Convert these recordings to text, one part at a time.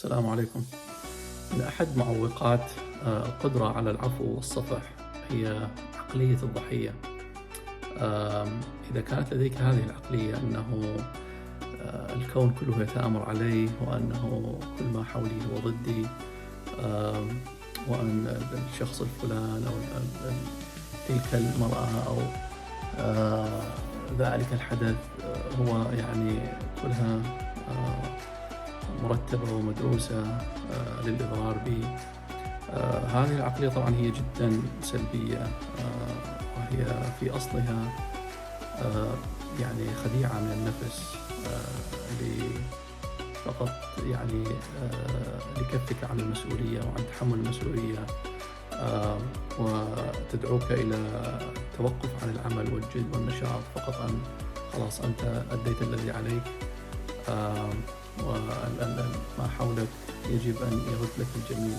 السلام عليكم. من أحد معوقات القدرة على العفو والصفح هي عقلية الضحية. إذا كانت لديك هذه العقلية أنه الكون كله يتآمر علي، وأنه كل ما حولي هو ضدي، وأن الشخص الفلان أو تلك المرأة أو ذلك الحدث هو يعني كلها مرتبة ومدروسة للإضرار بي. هذه العقلية طبعا هي جدا سلبية، وهي في أصلها يعني خديعة من النفس فقط يعني لكفك عن المسؤولية وعن تحمل المسؤولية، وتدعوك إلى التوقف عن العمل والجد والنشاط، فقط أن خلاص أنت أديت الذي عليك، وما حولك يجب أن يرد لك الجميل.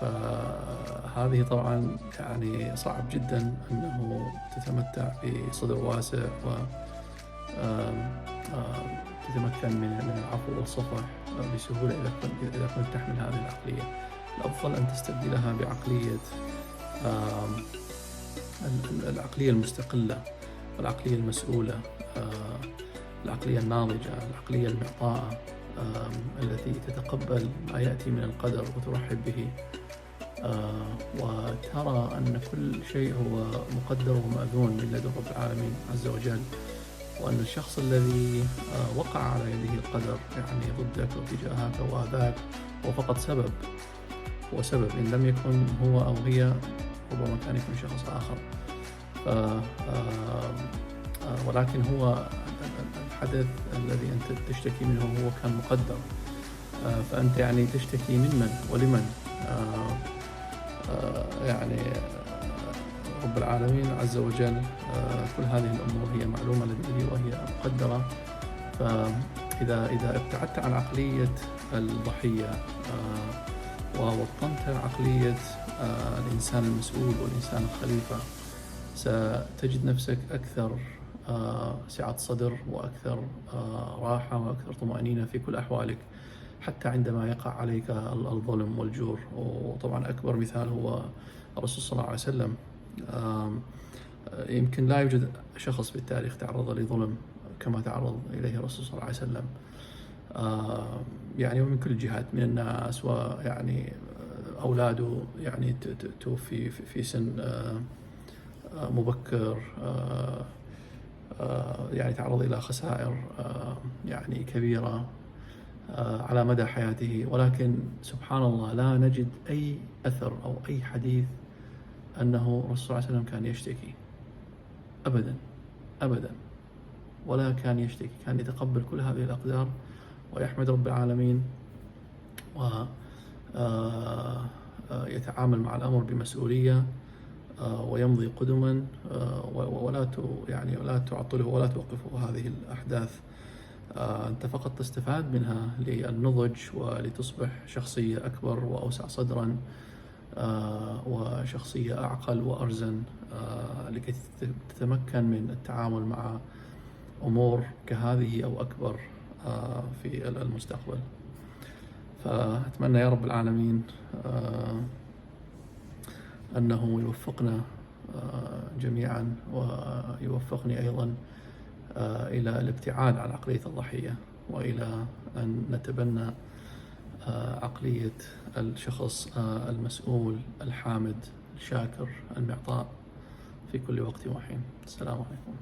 فهذه طبعا يعني صعب جدا أنه تتمتع بصدر واسع وتتمكن من العفو والصفح بسهولة إذا كنت تحمل هذه العقلية. الأفضل أن تستبدلها بعقلية العقلية المستقلة، العقلية المسؤولة، العقلية الناضجة، العقلية المعطاءة، التي تتقبل ما يأتي من القدر وترحب به، وترى أن كل شيء هو مقدر ومأذون من لدن رب العالمين عز وجل، وأن الشخص الذي وقع على يده القدر يعني ضدك واتجاهك وآذاك هو فقط سبب، هو سبب، إن لم يكن هو أو هي ربما كان يكون شخص آخر. ولكن هو الحدث الذي أنت تشتكي منه هو كان مقدر، فأنت يعني تشتكي ممن ولمن؟ يعني رب العالمين عز وجل كل هذه الأمور هي معلومة لديه وهي مقدرة. فإذا ابتعدت عن عقلية الضحية ووطنت عقلية الإنسان المسؤول والإنسان الخليفة، ستجد نفسك أكثر سعة صدر وأكثر راحة وأكثر طمأنينة في كل أحوالك، حتى عندما يقع عليك الظلم والجور. وطبعا أكبر مثال هو الرسول صلى الله عليه وسلم. يمكن لا يوجد شخص في التاريخ تعرض لظلم كما تعرض إليه الرسول صلى الله عليه وسلم، يعني ومن كل الجهات، من الناس، ويعني أولاده يعني توفي في سن مبكر، يعني تعرض إلى خسائر يعني كبيرة على مدى حياته، ولكن سبحان الله لا نجد أي أثر أو أي حديث أنه الرسول صلى الله عليه وسلم كان يشتكي أبدا أبدا، ولا كان يشتكي، كان يتقبل كل هذه الأقدار ويحمد رب العالمين، ويتعامل مع الأمر بمسؤولية، ويمضي قدما، ولا تعطله ولا توقفه هذه الأحداث. أنت فقط تستفاد منها للنضج ولتصبح شخصية أكبر وأوسع صدرا، وشخصية أعقل وأرزن، لكي تتمكن من التعامل مع أمور كهذه أو أكبر في المستقبل. فأتمنى يا رب العالمين أنه يوفقنا جميعا، ويوفقني أيضا إلى الابتعاد عن عقلية الضحية، وإلى أن نتبنى عقلية الشخص المسؤول الحامد الشاكر المعطاء في كل وقت وحين. السلام عليكم.